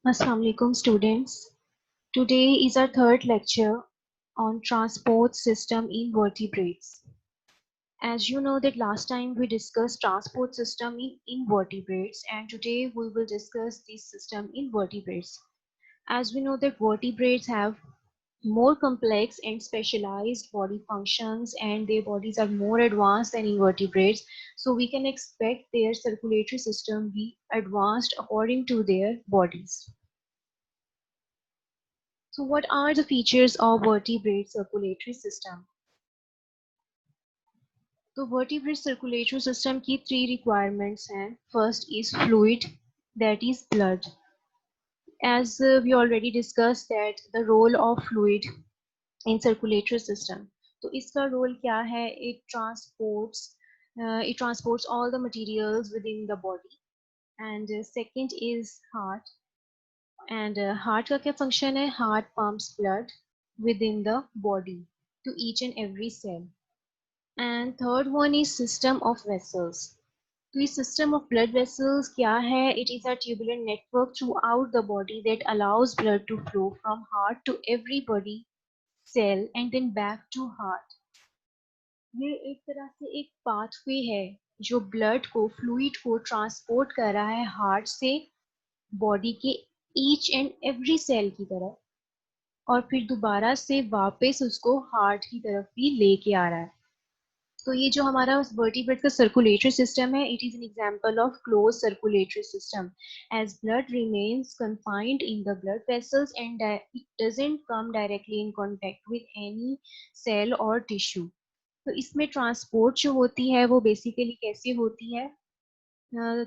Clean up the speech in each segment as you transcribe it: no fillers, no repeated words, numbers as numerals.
Assalamu alaikum students. Today is our third lecture on transport system in vertebrates. As you know that last time we discussed transport system in invertebrates and today we will discuss this system in vertebrates. As we know that vertebrates have more complex and specialized body functions and their bodies are more advanced than invertebrates, so we can expect their circulatory system be advanced according to their bodies. So what are the features of vertebrate circulatory system? तो vertebrate circulatory system की three requirements हैं. First is fluid, that is blood. As we already discussed that the role of fluid in circulatory system. तो इसका role क्या है? It transports all the materials within the body. And second is heart. And heart का क्या function है? Heart pumps blood within the body to each and every cell. And third one is system of vessels. तो ये system of blood vessels क्या है? It is a tubular network throughout the body that allows blood to flow from heart to every body cell and then back to heart. ये एक तरह से एक pathway है जो blood को fluid को transport कर रहा है heart से body के each and every cell की तरफ और फिर दोबारा से वापस उसको हार्ट की तरफ भी लेके आ रहा है. तो ये जो हमारा वर्टिब्रेट का सर्कुलेटरी सिस्टम है, it is an example of close circulatory system as blood remains confined in the blood vessels and it doesn't come directly in contact with any cell or tissue. तो इसमें transport जो होती है वो basically कैसे होती है?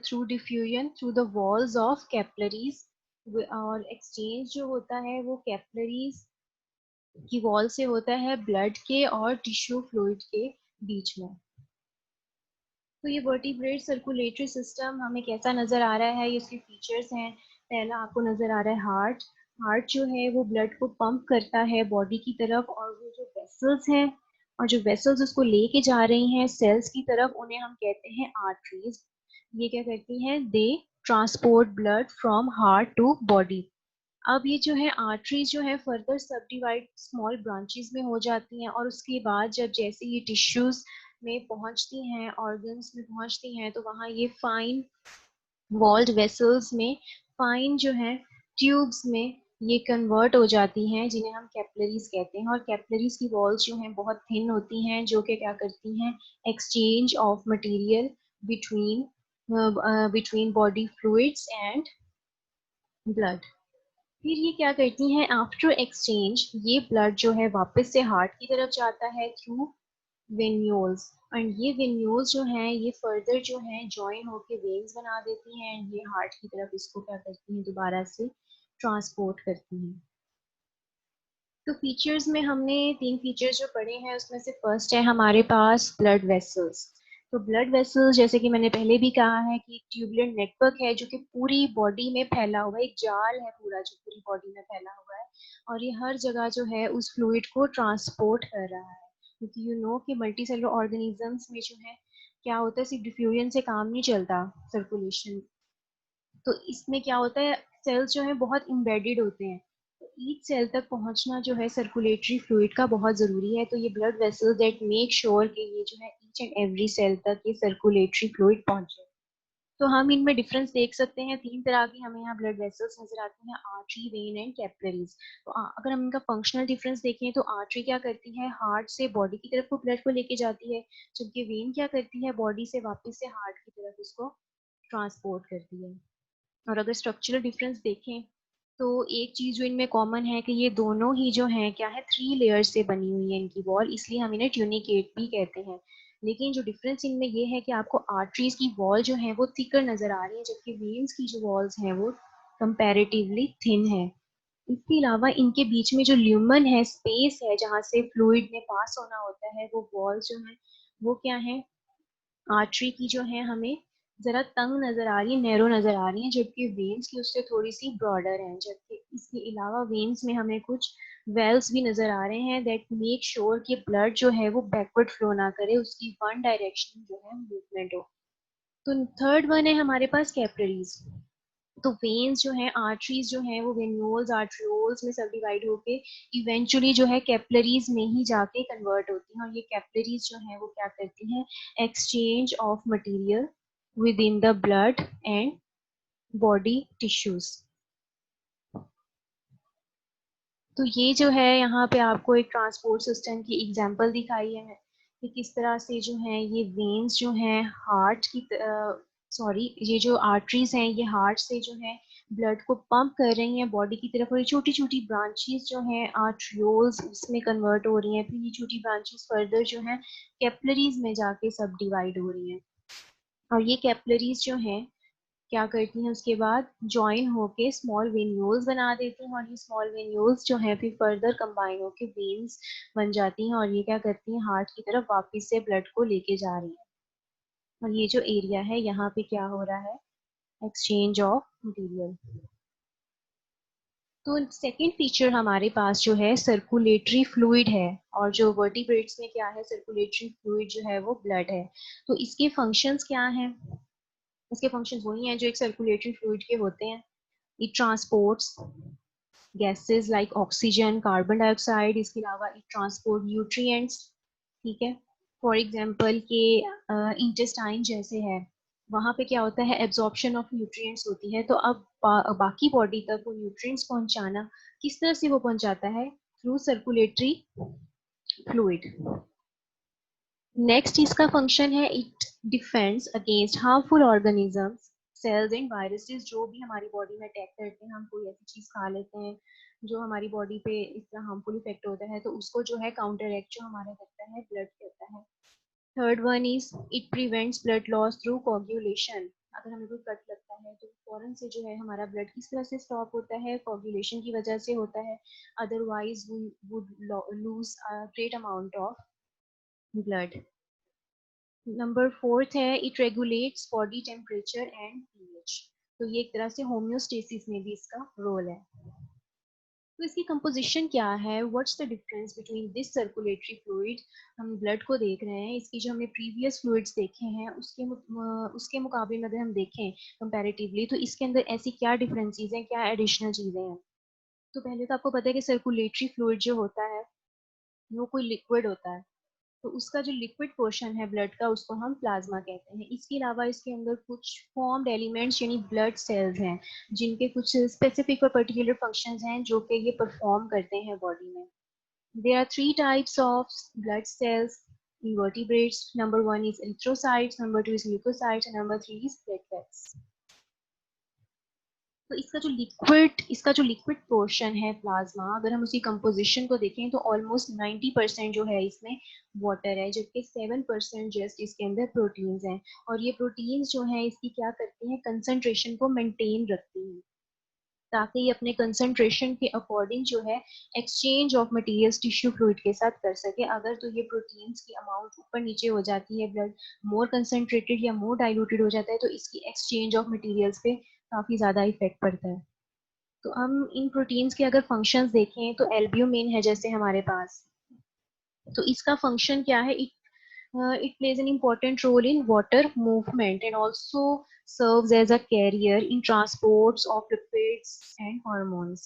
Through diffusion through the walls of capillaries. और एक्सचेंज जो होता है वो कैपिलरीज की वॉल से होता है ब्लड के और टिश्यू फ्लूइड के बीच में. तो ये वर्टिब्रेट सर्कुलेटरी सिस्टम हमें कैसा नजर आ रहा है? ये इसके फीचर्स हैं. पहला आपको नजर आ रहा है हार्ट. हार्ट जो है वो ब्लड को पंप करता है बॉडी की तरफ और वो जो वेसल्स हैं और जो वेसल्स उसको लेके जा रही हैं सेल्स की तरफ उन्हें हम कहते हैं आर्टरीज. ये क्या करती हैं? They transport blood from heart to body. अब ये जो है आर्टरीज जो है फर्दर सब डिवाइड स्मॉल ब्रांचेस में हो जाती हैं और उसके बाद जब जैसे ये टिश्यूज में पहुंचती हैं ऑर्गन्स में पहुंचती हैं तो वहाँ ये फाइन वॉल्ड वेसल्स में फाइन जो है ट्यूब्स में ये कन्वर्ट हो जाती हैं जिन्हें हम कैपिलरीज कहते हैं. और कैपिलरीज की वॉल्स जो हैं बहुत थिन होती हैं जो कि क्या करती हैं? Exchange of material between between body fluids and blood. फिर ये क्या करती हैं? आफ्टर एक्सचेंज ये ब्लड जो है वापस से हार्ट की तरफ जाता है थ्रू वेन्यूल्स. एंड ये वेन्यूल्स जो हैं ये फर्दर जो हैं जॉइन होके वेन्स बना देती हैं एंड ये हार्ट की तरफ इसको क्या करती हैं? दोबारा से ट्रांसपोर्ट करती हैं. तो फीचर्स में हमने तीन फीचर्स जो पढ़े हैं उसमें से फर्स्ट है हमारे पास ब्लड वेसल्स. तो ब्लड वेसल्स जैसे कि मैंने पहले भी कहा है कि एक ट्यूबुलर नेटवर्क है जो कि पूरी बॉडी में फैला हुआ है. एक जाल है पूरा जो पूरी बॉडी में फैला हुआ है और ये हर जगह जो है उस फ्लूइड को ट्रांसपोर्ट कर रहा है. क्योंकि यू नो कि मल्टी सेलुलर ऑर्गेनिजम्स में जो है क्या होता है? सिर्फ डिफ्यूजन से काम नहीं चलता सर्कुलेशन. तो इसमें क्या होता है? सेल्स जो है बहुत इम्बेडेड होते हैं. तो ईच सेल तक पहुंचना जो है सर्कुलेटरी फ्लूइड का बहुत जरूरी है. तो ये blood vessels that make sure कि ये जो है ईच एंड एवरी सेल तक ये सर्कुलेटरी फ्लूइड पहुंचे. तो हम इनमें डिफरेंस देख सकते हैं. तीन तरह की हमें यहाँ ब्लड वेसल्स नजर आती हैं, आर्टरी, वेन एंड कैपिलरीज. तो अगर हम इनका फंक्शनल डिफरेंस देखें तो आर्टरी क्या करती है? हार्ट से बॉडी की तरफ को ब्लड को लेके जाती है, जबकि वेन क्या करती है? बॉडी से वापस से हार्ट की तरफ इसको ट्रांसपोर्ट करती है. और अगर स्ट्रक्चरल डिफरेंस देखें तो एक चीज जो इनमें कॉमन है कि ये दोनों ही जो हैं क्या है? 3 लेयर्स से बनी हुई है इनकी वॉल, इसलिए हम इन्हें ट्यूनिकेट भी कहते हैं. लेकिन जो डिफरेंस इनमें ये है कि आपको आर्टरीज की वॉल जो है वो थिकर नजर आ रही है जबकि वेन्स की जो वॉल्स हैं वो कंपैरेटिवली थिन है. इसके अलावा इनके बीच में जो ल्यूमन है, स्पेस है जहाँ से फ्लूइड में पास होना होता है, वो वॉल्स जो है वो क्या है? आर्टरी की जो है हमें जरा तंग नजर आ रही है, नैरो नजर आ रही है, जबकि वेन्स की उससे थोड़ी सी ब्रॉडर है. जबकि इसके अलावा वेन्स में हमें कुछ वेल्स भी नजर आ रहे हैं दैट मेक श्योर कि ब्लड जो है वो बैकवर्ड फ्लो ना करे, उसकी वन डायरेक्शन जो है मूवमेंट हो. तो थर्ड वन है हमारे पास कैपिलरीज. तो वेन्स जो हैं, आर्टरीज जो हैं, वो वेन्यूल्स आर्ट्रियोल्स में सब डिवाइड होके इवेंचुअली जो है कैपिलरीज में ही जाके कन्वर्ट होती हैं, और ये कैपिलरीज जो हैं वो क्या करती हैं, exchange of material with in the blood and body tissues. तो ये जो है यहाँ पे आपको एक ट्रांसपोर्ट सिस्टम की एग्जांपल दिखाई है कि किस तरह से जो है ये वेन्स जो हैं हार्ट की सॉरी, ये जो आर्टरीज हैं ये हार्ट से जो है ब्लड को पंप कर रही हैं बॉडी की तरफ, और ये छोटी छोटी ब्रांचेस जो हैं आर्ट्रियोल्स उसमें कन्वर्ट हो रही हैं, फिर ये छोटी ब्रांचेस फर्दर जो हैं कैपिलरीज में जाके सब डिवाइड हो रही हैं, और ये कैपिलरीज जो हैं क्या करती हैं उसके बाद ज्वाइन होके स्मॉल वेन्यूल्स बना देती हैं, और ये स्मॉल वेन्यूल्स जो हैं फिर फर्दर कंबाइन होके वेन्स बन जाती हैं, और ये क्या करती हैं हार्ट की तरफ वापस से ब्लड को लेके जा रही हैं। और ये जो एरिया है यहाँ पे क्या हो रहा है, एक्सचेंज ऑफ मटेरियल। तो सेकेंड फीचर हमारे पास जो है सर्कुलेटरी फ्लूइड है, और जो वर्टिब्रेट्स में क्या है, सर्कुलेटरी फ्लूइड जो है वो ब्लड है। तो इसके फंक्शंस क्या हैं, इसके फंक्शंस वही हैं जो एक सर्कुलेटरी फ्लूइड के होते हैं। It transports gases like oxygen, carbon dioxide, इसके अलावा इट ट्रांसपोर्ट न्यूट्रिएंट्स, ठीक है। फॉर एग्जांपल के इंटेस्टाइन जैसे है, वहाँ पे क्या होता है, एब्जॉर्प्शन ऑफ न्यूट्रिएंट्स होती है, तो अब बाकी बॉडी तक वो न्यूट्रिएंट्स पहुंचाना किस तरह से वो पहुंचाता है, थ्रू सर्कुलेटरी फ्लूइड। नेक्स्ट इसका फंक्शन है, it defends against harmful organisms, cells and viruses, जो भी हमारी बॉडी में अटैक करते हैं, हम कोई ऐसी चीज खा लेते हैं जो हमारी बॉडी पे इस तरह हार्मफुल इफेक्ट होता है, तो उसको जो है काउंटर एक्ट जो हमारा करता है ब्लड करता है। Third one is it prevents blood loss through coagulation. अगर हमें कोई कट लगता है तो फौरन से जो है हमारा ब्लड किस तरह से स्टॉप होता है, कोagulation की वजह से होता है, otherwise we would lose a great amount of blood. Number fourth है, it regulates body temperature and pH. तो ये एक तरह से होम्योस्टेसिस में भी इसका रोल है। तो इसकी कंपोजिशन क्या है, what's the difference between this circulatory fluid, हम ब्लड को देख रहे हैं, इसकी जो हमने प्रीवियस फ्लूइड्स देखे हैं उसके मुकाबले में अगर हम देखें कंपैरेटिवली, तो इसके अंदर ऐसी क्या डिफरेंसेस हैं, क्या एडिशनल चीजें हैं। तो पहले तो आपको पता है कि सर्कुलेटरी फ्लूइड जो होता है वो कोई लिक्विड होता है, तो उसका जो लिक्विड पोर्शन है ब्लड का उसको हम प्लाज्मा कहते हैं। इसके अलावा इसके अंदर कुछ फॉर्म्ड एलिमेंट्स यानी ब्लड सेल्स हैं, जिनके कुछ स्पेसिफिक और पर्टिकुलर फंक्शंस हैं जो कि ये परफॉर्म करते हैं बॉडी में। There are three types of blood cells in vertebrates. Number one is erythrocytes, number two is leukocytes, and number three is platelets. तो इसका जो लिक्विड पोर्शन है प्लाज्मा, अगर हम उसकी कंपोजिशन को देखें तो ऑलमोस्ट 90% जो है इसमें वाटर है, जबकि 7% जस्ट इसके अंदर प्रोटीन्स हैं, और ये प्रोटीन्स जो हैं इसकी क्या करती हैं, कंसंट्रेशन को मेंटेन रखती हैं, ताकि ये अपने कंसंट्रेशन के अकॉर्डिंग जो है exchange of materials tissue fluid के साथ कर सके। अगर तो ये प्रोटीन्स की अमाउंट ऊपर नीचे हो जाती है, ब्लड मोर कंसंट्रेटेड या मोर डाइल्यूटेड हो जाता है, तो इसकी एक्सचेंज ऑफ मटेरियल्स पे काफी ज्यादा इफेक्ट पड़ता है। तो हम इन प्रोटीन्स के अगर फंक्शंस देखें तो एल्ब्यूमिन है जैसे हमारे पास, तो इसका फंक्शन क्या है, it plays an important role in water movement and also serves as a carrier in transports of lipids and hormones.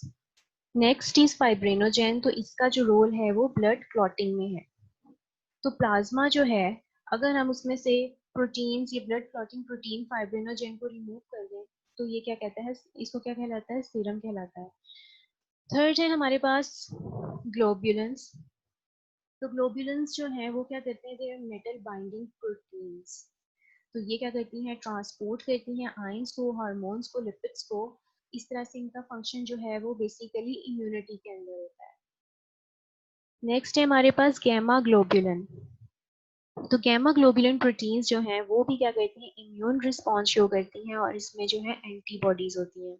Next is fibrinogen, तो इसका जो रोल है वो ब्लड क्लॉटिंग में है। तो प्लाज्मा जो है, अगर हम उसमें से प्रोटीन्स या ब्लड क्लॉटिंग प्रोटीन फाइब्रिनोजेन को रिमूव कर दें, तो ये क्या कहता है, इसको क्या कहलाता है, सीरम कहलाता है। थर्ड है हमारे पास ग्लोब्युलेंस। तो ग्लोब्युलेंस जो है वो क्या करते हैं, they are metal binding proteins. तो ये क्या करती हैं, ट्रांसपोर्ट करती हैं आयंस को, हार्मोन्स को, लिपिड्स को। इस तरह से इनका फंक्शन जो है वो बेसिकली इम्यूनिटी के अंदर होता है। नेक्स्ट है हमारे पास गैमा ग्लोब्युलन। तो गैमा ग्लोब्युलिन प्रोटीन्स जो हैं वो भी क्या करती हैं, इम्यून रिस्पॉन्स शो करती हैं, और इसमें जो है एंटीबॉडीज होती हैं।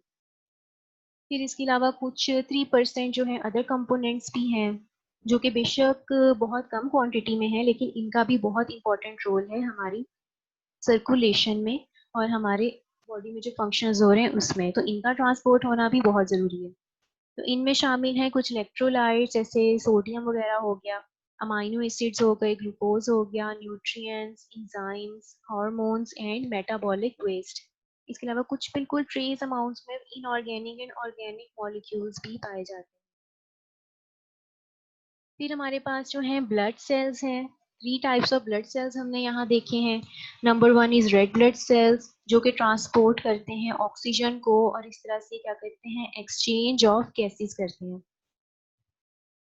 फिर इसके अलावा कुछ 3% जो है अदर कंपोनेंट्स भी हैं, जो कि बेशक बहुत कम क्वांटिटी में है, लेकिन इनका भी बहुत इंपॉर्टेंट रोल है हमारी सर्कुलेशन में और हमारे बॉडी में जो फंक्शंस हो रहे हैं उसमें, तो इनका ट्रांसपोर्ट होना भी बहुत ज़रूरी है। तो इनमें शामिल हैं कुछ इलेक्ट्रोलाइट्स जैसे सोडियम वगैरह हो गया, अमाइनो एसिड्स हो गए, ग्लूकोज हो गया, nutrients, enzymes, hormones and metabolic waste. इसके अलावा कुछ बिल्कुल ट्रेस अमाउंट्स में इनऑर्गेनिक एंड ऑर्गेनिक मॉलिक्यूल्स भी पाए जाते हैं। फिर हमारे पास जो है ब्लड सेल्स हैं। 3 टाइप्स ऑफ ब्लड सेल्स हमने यहाँ देखे हैं। Number 1 is red blood sales, जो कि ट्रांसपोर्ट करते हैं ऑक्सीजन को और इस तरह से क्या करते हैं, एक्सचेंज ऑफ गैसेस करते हैं।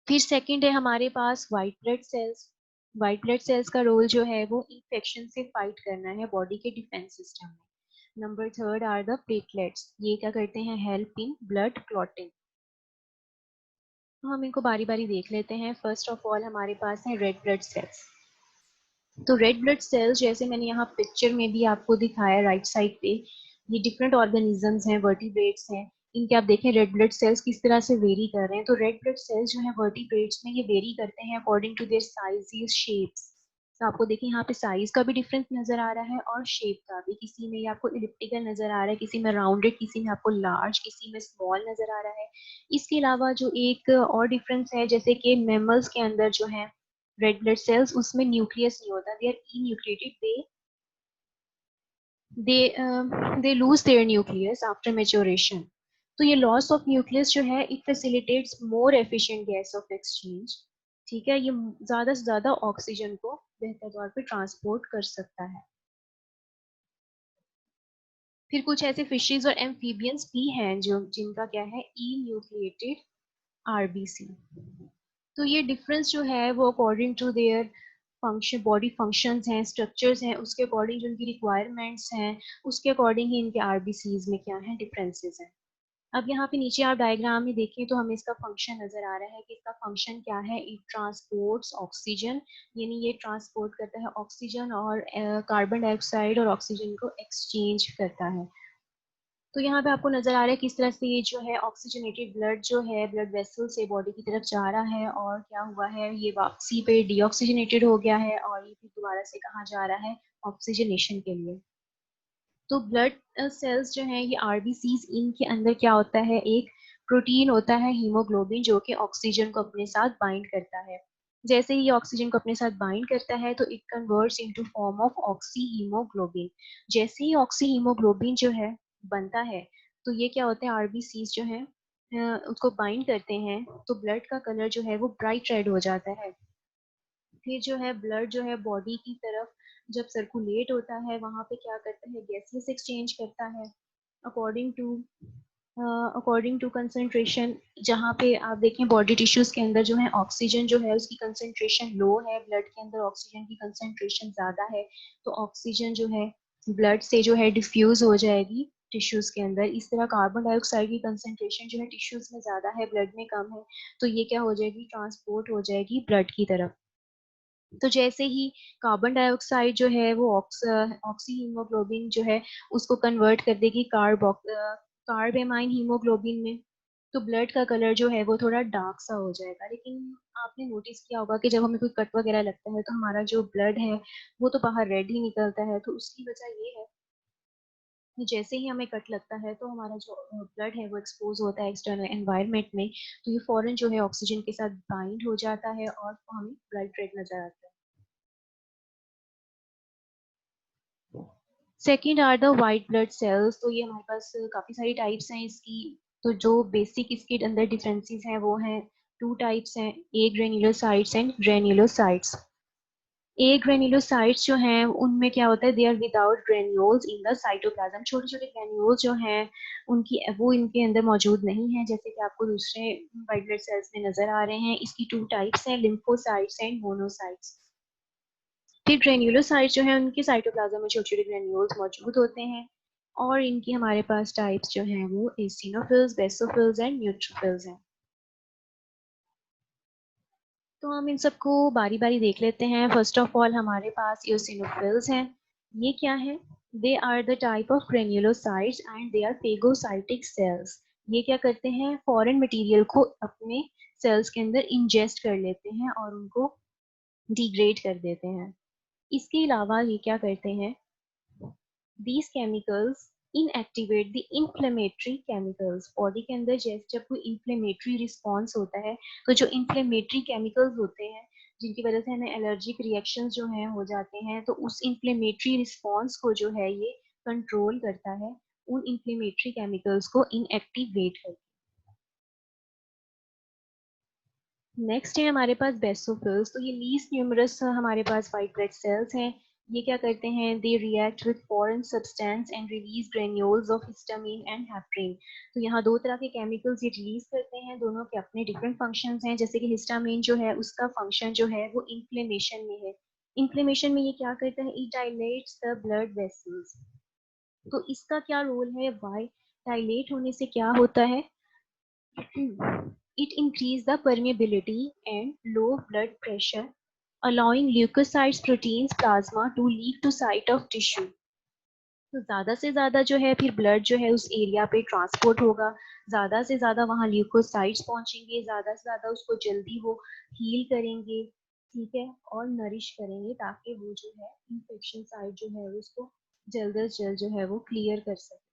फिर सेकंड है हमारे पास white blood cells. White blood cells का रोल जो है वो इन्फेक्शन से फाइट करना है बॉडी के डिफेंस सिस्टम में। Number third are the platelets, ये क्या करते हैं, हेल्प इन ब्लड क्लॉटिंग। तो हम इनको बारी बारी देख लेते हैं। फर्स्ट ऑफ ऑल हमारे पास है रेड ब्लड सेल्स। तो रेड ब्लड सेल्स जैसे मैंने यहाँ पिक्चर में भी आपको दिखाया राइट साइड पे, ये डिफरेंट ऑर्गेनिजम्स हैं, वर्टिब्रेट्स हैं। इनके आप देखें रेड ब्लड सेल्स किस तरह से वेरी कर रहे हैं। तो रेड ब्लड सेल्स जो है वर्टिब्रेट्स में ये वेरी करते हैं according to their sizes shapes. तो आपको देखिए यहाँ पे साइज का भी डिफरेंस नजर आ रहा है और शेप का भी। किसी में ये आपको इलिप्टिकल नजर आ रहा है, किसी में राउंडेड, किसी में आपको लार्ज, किसी में स्मॉल नजर आ रहा है। इसके अलावा जो एक और डिफरेंस है, जैसे कि मेमल्स के अंदर जो है रेड ब्लड सेल्स, उसमें न्यूक्लियस नहीं होता, they are enucleated, they lose their nucleus after maturation. तो ये लॉस ऑफ न्यूक्लियस जो है it facilitates more efficient gas of exchange. ठीक है, ये ज्यादा से ज्यादा ऑक्सीजन को बेहतर तौर पे ट्रांसपोर्ट कर सकता है। फिर कुछ ऐसे फिशेज और एम्फीबियंस भी हैं जो जिनका क्या है, इन्यूक्लिएटेड आरबीसी। तो ये डिफरेंस जो है वो according to their function, body functions हैं, स्ट्रक्चर्स हैं, उसके अकॉर्डिंग जो उनकी रिक्वायरमेंट्स हैं, उसके अकॉर्डिंग ही इनके आरबीसीज में क्या है, डिफरेंसेस हैं। अब यहाँ पे नीचे आप डायग्राम में देखें तो हमें इसका फंक्शन नजर आ रहा है कि इसका फंक्शन क्या है, इट ट्रांसपोर्ट्स ऑक्सीजन, यानी ये ट्रांसपोर्ट करता है ऑक्सीजन और कार्बन डाइऑक्साइड और ऑक्सीजन को एक्सचेंज करता है। तो यहाँ पे आपको नजर आ रहा है किस तरह से ये जो है ऑक्सीजनेटेड ब्लड जो है ब्लड वेसल से बॉडी की तरफ जा रहा है और क्या हुआ है, ये वापसी पे डीऑक्सीजनेटेड हो गया है और ये फिर दोबारा से कहाँ जा रहा है, ऑक्सीजनेशन के लिए। तो ब्लड सेल्स जो हैं ये आरबीसीज, इनके अंदर क्या होता है, एक प्रोटीन होता है हीमोग्लोबिन, जो कि ऑक्सीजन को अपने साथ बाइंड करता है। जैसे ही ये ऑक्सीजन को अपने साथ बाइंड करता है तो it converts into form of oxy haemoglobin. जैसे ही ऑक्सी हीमोग्लोबिन जो है बनता है तो ये क्या होते हैं, आरबीसीज जो है उसको बाइंड करते हैं, तो ब्लड का कलर जो है वो ब्राइट रेड हो जाता है। फिर जो है ब्लड जो है बॉडी की तरफ जब सर्कुलेट होता है, वहां पे क्या करता है, गैसेस एक्सचेंज करता है अकॉर्डिंग टू कंसंट्रेशन। जहाँ पे आप देखें बॉडी टिश्यूज के अंदर जो है ऑक्सीजन जो है उसकी कंसंट्रेशन लो है, ब्लड के अंदर ऑक्सीजन की कंसंट्रेशन ज्यादा है। तो ऑक्सीजन जो है ब्लड से जो है डिफ्यूज हो जाएगी टिश्यूज के अंदर। इस तरह कार्बन डाइऑक्साइड की कंसंट्रेशन जो है टिश्यूज में ज्यादा है, ब्लड में कम है, तो ये क्या हो जाएगी, ट्रांसपोर्ट हो जाएगी ब्लड की तरफ। तो जैसे ही कार्बन डाइऑक्साइड जो है वो ऑक्सी हीमोग्लोबिन जो है उसको कन्वर्ट कर देगी कार्बेमाइन हीमोग्लोबिन में, तो ब्लड का कलर जो है वो थोड़ा डार्क सा हो जाएगा। लेकिन आपने नोटिस किया होगा कि जब हमें कोई कट वगैरह लगता है तो हमारा जो ब्लड है वो तो बाहर रेड ही निकलता है। तो उसकी वजह ये है कि जैसे ही हमें कट लगता है तो हमारा जो ब्लड है वो एक्सपोज होता है एक्सटर्नल एनवायरनमेंट में, तो ये फॉरन जो है ऑक्सीजन के साथ बाइंड हो जाता है और हमें ब्लड रेड नजर आता है। Second are the white blood cells. तो ये हमारे पास काफी सारी टाइप्स हैं इसकी। तो जो बेसिक इसके अंदर डिफरेंसेस हैं वो हैं, 2 टाइप्स हैं, agranulocytes and granulocytes. Agranulocytes जो हैं उनमें क्या होता है, they are without granules in the cytoplasm. छोटे छोटे ग्रेन्यूल्स जो हैं उनकी वो इनके अंदर मौजूद नहीं है, जैसे कि आपको दूसरे वाइट ब्लड सेल्स में नजर आ रहे हैं। इसकी 2 टाइप्स हैं, लिम्फोसाइट्स एंड मोनोसाइट्स। फिर ग्रेन्युलोसाइट्स जो है उनके साइटोप्लाज्म में छोटे छोटे ग्रेन्यूल्स मौजूद होते हैं और इनकी हमारे पास टाइप्स जो हैं वो एसिनोफिल्स, बेसोफिल्स एंड न्यूट्रोफिल्स हैं। तो हम इन सबको बारी बारी देख लेते हैं। फर्स्ट ऑफ ऑल हमारे पास eosinophils हैं। ये क्या है, they are the type of granulocytes and they are phagocytic cells. ये क्या करते हैं, फॉरेन मटेरियल को अपने सेल्स के अंदर इंजेस्ट कर लेते हैं और उनको डिग्रेड कर देते हैं। इसके अलावा ये क्या करते हैं, these chemicals inactivate the inflammatory chemicals। Body के अंदर जैसे जब कोई inflammatory response होता है तो जो inflammatory chemicals होते हैं जिनकी वजह से हमें एलर्जिक रिएक्शंस जो हैं हो जाते हैं, तो उस inflammatory response को जो है ये कंट्रोल करता है उन इन्फ्लेमेटरी केमिकल्स को इनएक्टिवेट करके। नेक्स्ट है हमारे पास बेसोफिल्स। तो ये लीस्ट न्यूमरस हमारे पास वाइट ब्लड सेल्स हैं। ये क्या करते हैं, they react with foreign substance and release granules of histamine and heparin. तो यहाँ दो तरह के केमिकल्स ये रिलीज करते हैं, दोनों के अपने डिफरेंट फंक्शंस हैं। जैसे कि हिस्टामिन जो है उसका फंक्शन जो है वो इन्फ्लेमेशन में है। इन्फ्लेमेशन में ये क्या करता है, it dilates the blood vessels. तो इसका क्या रोल है, वाई डायलेट होने से क्या होता है, it increase the permeability and low blood pressure, allowing leukocytes, proteins, plasma to leak to site of tissue. तो ज़्यादा से ज़्यादा जो है फिर ब्लड जो है उस एरिया पे ट्रांसपोर्ट होगा, ज़्यादा से ज़्यादा वहाँ ल्यूकोसाइट्स पहुँचेंगे, ज़्यादा से ज़्यादा उसको जल्दी वो हील करेंगे, ठीक है, और नरिश करेंगे ताकि वो जो है इन्फेक्शन साइट जो है उसको जल्द से जल्द जो है वो क्लियर कर सके।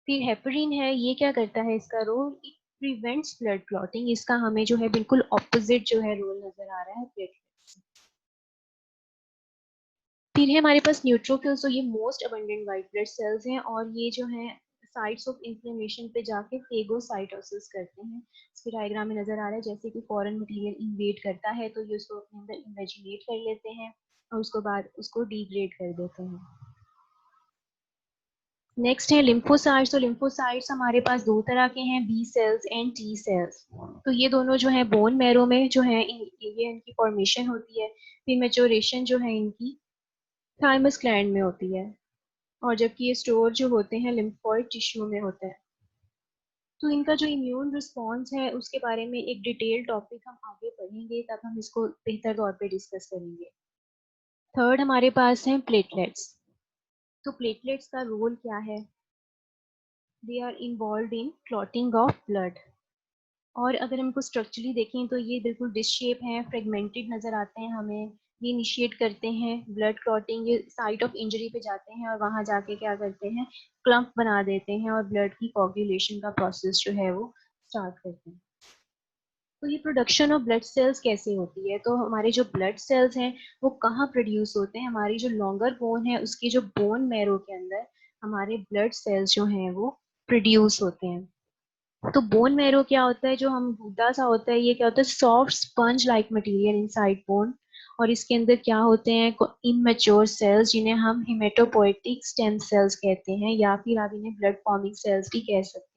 फिर हेपरिन है, ये क्या करता है, इसका role it prevents blood clotting. इसका हमें जो है बिल्कुल ऑपोजिट जो है रोल नजर आ रहा है प्लेटलेट्स से। फिर है हमारे पास न्यूट्रोफिल्स। तो ये most abundant white blood sales हैं और ये जो है साइट्स ऑफ इन्फ्लेमेशन पे जाके फेगोसाइटोसिस करते हैं। इसके डायग्राम में नजर आ रहा है जैसे कि फॉरेन मटेरियल इन्वेड करता है तो ये उसको अपने अंदर इमेजिनेट कर लेते हैं और उसको बाद उसको डिग्रेड कर देते हैं। नेक्स्ट है लिम्फोसाइट्स। तो लिम्फोसाइट्स हमारे पास दो तरह के हैं, B cells and T cells. तो ये दोनों जो है बोन मैरो में जो है ये इनकी फॉर्मेशन होती है, फिर मेचोरेशन जो है इनकी थाइमस ग्लैंड में होती है, और जबकि ये स्टोर जो होते हैं लिम्फोइड टिश्यू में होते हैं। तो इनका जो इम्यून रिस्पॉन्स है उसके बारे में एक डिटेल टॉपिक हम आगे पढ़ेंगे, तब हम इसको बेहतर तौर पे डिस्कस करेंगे। थर्ड हमारे पास है प्लेटलेट्स। तो प्लेटलेट्स का रोल क्या है, they are involved in clotting of blood. और अगर हमको स्ट्रक्चरली देखें तो ये बिल्कुल डिश शेप हैं, फ्रेगमेंटेड नज़र आते हैं हमें। ये इनिशिएट करते हैं ब्लड क्लॉटिंग, ये साइट ऑफ इंजरी पे जाते हैं और वहाँ जाके क्या करते हैं, क्लम्प बना देते हैं और ब्लड की कोagulation का प्रोसेस जो है वो स्टार्ट करते हैं। तो ये प्रोडक्शन ऑफ ब्लड सेल्स कैसे होती है, तो हमारे जो ब्लड सेल्स हैं वो कहाँ प्रोड्यूस होते हैं, हमारी जो लॉन्गर बोन है उसकी जो बोन मैरो के अंदर हमारे ब्लड सेल्स जो हैं वो प्रोड्यूस होते हैं। तो बोन मैरो क्या होता है, जो हम गूदा सा होता है, ये क्या होता है, soft sponge like material inside bone. और इसके अंदर क्या होते हैं, इमेच्योर सेल्स जिन्हें हम हिमेटोपोएटिक स्टेम सेल्स कहते हैं, या फिर आप इन्हें ब्लड फॉर्मिंग सेल्स भी कह सकते हैं।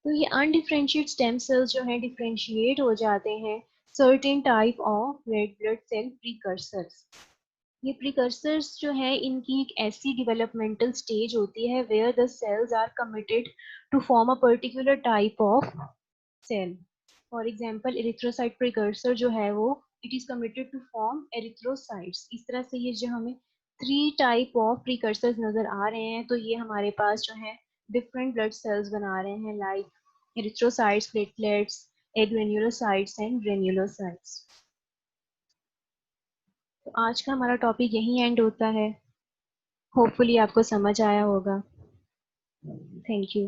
तो ये अनडिफरेंशिएट स्टेम सेल्स जो है डिफरेंशिएट हो जाते हैं certain type of red blood cell precursors. ये प्रिकर्सर्स जो है इनकी एक ऐसी डेवलपमेंटल स्टेज होती है where the cells are committed to form a particular type of cell. For example erythrocyte precursor जो है वो it is committed to form erythrocytes. इस तरह से ये जो हमें थ्री टाइप ऑफ प्रिकर्सर्स नजर आ रहे हैं, तो ये हमारे पास जो है डिफरेंट ब्लड सेल्स बना रहे हैं, like erythrocytes, platelets, एग्रेन्युलोसाइट्स and granulocytes. तो आज का हमारा टॉपिक यहीं एंड होता है। होपफुली आपको समझ आया होगा। Thank you.